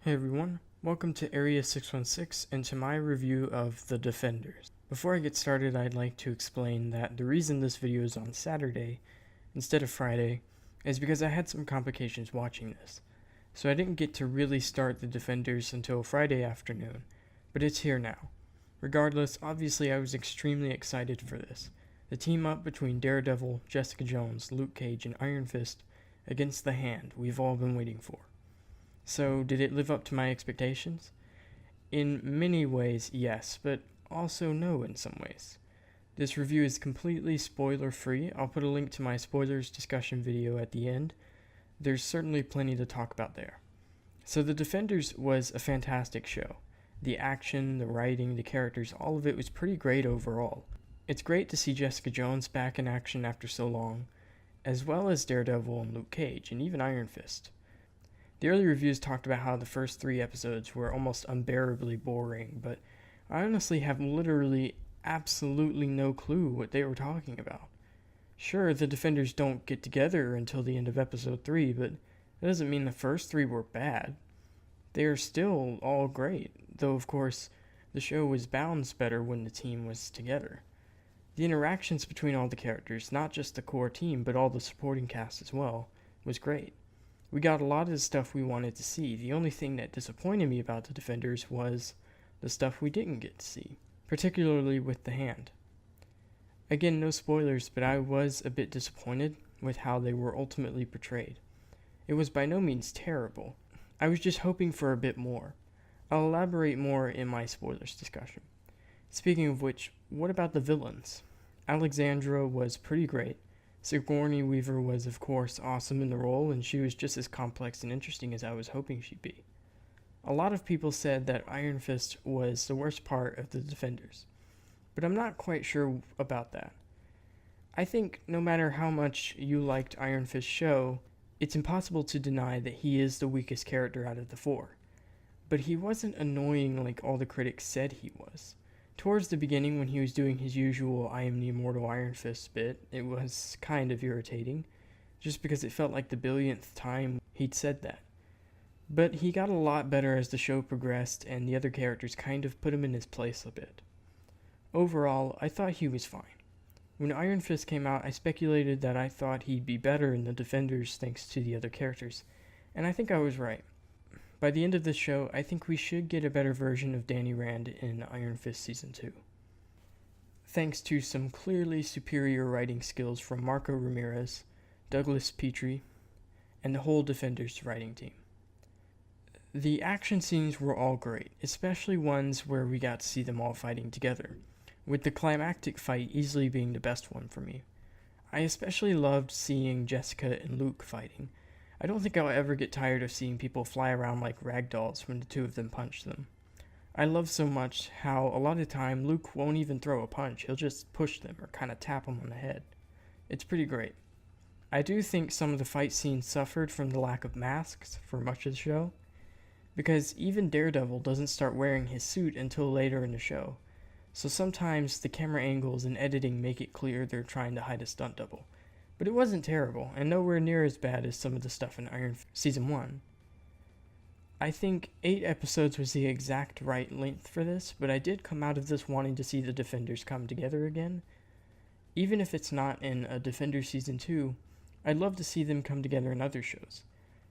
Hey everyone, welcome to Area 616 and to my review of The Defenders. Before I get started, I'd like to explain that the reason this video is on Saturday instead of Friday is because I had some complications watching this. So I didn't get to really start The Defenders until Friday afternoon, but it's here now. Regardless, obviously I was extremely excited for this. The team up between Daredevil, Jessica Jones, Luke Cage, and Iron Fist against the Hand we've all been waiting for. So, did it live up to my expectations? In many ways, yes, but also no in some ways. This review is completely spoiler-free. I'll put a link to my spoilers discussion video at the end. There's certainly plenty to talk about there. So, The Defenders was a fantastic show. The action, the writing, the characters, all of it was pretty great overall. It's great to see Jessica Jones back in action after so long, as well as Daredevil and Luke Cage, and even Iron Fist. The early reviews talked about how the first 3 episodes were almost unbearably boring, but I honestly have literally absolutely no clue what they were talking about. Sure, the Defenders don't get together until the end of episode 3, but that doesn't mean the first 3 were bad. They are still all great, though of course the show was balanced better when the team was together. The interactions between all the characters, not just the core team, but all the supporting cast as well, was great. We got a lot of the stuff we wanted to see. The only thing that disappointed me about the Defenders was the stuff we didn't get to see, particularly with the Hand. Again, no spoilers, but I was a bit disappointed with how they were ultimately portrayed. It was by no means terrible. I was just hoping for a bit more. I'll elaborate more in my spoilers discussion. Speaking of which, what about the villains? Alexandra was pretty great. Sigourney Weaver was, of course, awesome in the role, and she was just as complex and interesting as I was hoping she'd be. A lot of people said that Iron Fist was the worst part of the Defenders, but I'm not quite sure about that. I think no matter how much you liked Iron Fist's show, it's impossible to deny that he is the weakest character out of the 4. But he wasn't annoying like all the critics said he was. Towards the beginning, when he was doing his usual I am the immortal Iron Fist bit, it was kind of irritating, just because it felt like the billionth time he'd said that. But he got a lot better as the show progressed, and the other characters kind of put him in his place a bit. Overall, I thought he was fine. When Iron Fist came out, I speculated that I thought he'd be better in the Defenders thanks to the other characters, and I think I was right. By the end of this show, I think we should get a better version of Danny Rand in Iron Fist Season 2. Thanks to some clearly superior writing skills from Marco Ramirez, Douglas Petrie, and the whole Defenders writing team. The action scenes were all great, especially ones where we got to see them all fighting together, with the climactic fight easily being the best one for me. I especially loved seeing Jessica and Luke fighting. I don't think I'll ever get tired of seeing people fly around like ragdolls when the two of them punch them. I love so much how a lot of the time Luke won't even throw a punch, he'll just push them or kind of tap them on the head. It's pretty great. I do think some of the fight scenes suffered from the lack of masks for much of the show, because even Daredevil doesn't start wearing his suit until later in the show, so sometimes the camera angles and editing make it clear they're trying to hide a stunt double. But it wasn't terrible, and nowhere near as bad as some of the stuff in Iron Fist Season 1. I think 8 episodes was the exact right length for this, but I did come out of this wanting to see the Defenders come together again. Even if it's not in a Defenders Season 2, I'd love to see them come together in other shows.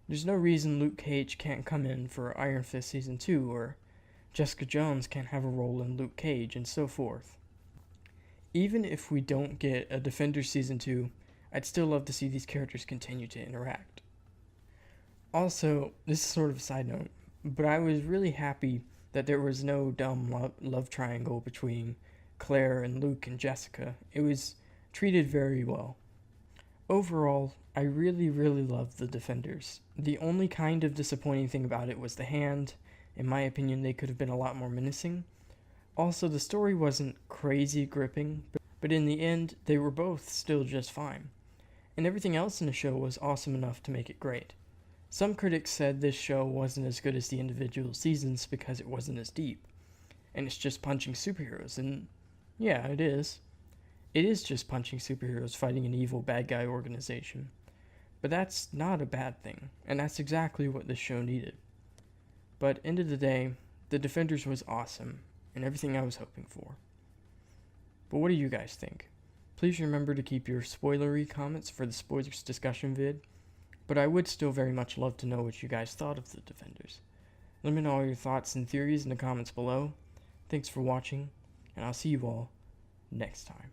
There's no reason Luke Cage can't come in for Iron Fist Season 2, or Jessica Jones can't have a role in Luke Cage, and so forth. Even if we don't get a Defenders Season 2, I'd still love to see these characters continue to interact. Also, this is sort of a side note, but I was really happy that there was no dumb love triangle between Claire and Luke and Jessica. It was treated very well. Overall, I really loved the Defenders. The only kind of disappointing thing about it was the Hand. In my opinion, they could have been a lot more menacing. Also, the story wasn't crazy gripping, but in the end, they were both still just fine. And everything else in the show was awesome enough to make it great. Some critics said this show wasn't as good as the individual seasons because it wasn't as deep, and it's just punching superheroes, and yeah, it is. It is just punching superheroes fighting an evil bad guy organization. But that's not a bad thing, and that's exactly what this show needed. But end of the day, the Defenders was awesome and everything I was hoping for. But what do you guys think? Please remember to keep your spoilery comments for the spoilers discussion vid, but I would still very much love to know what you guys thought of the Defenders. Let me know all your thoughts and theories in the comments below. Thanks for watching, and I'll see you all next time.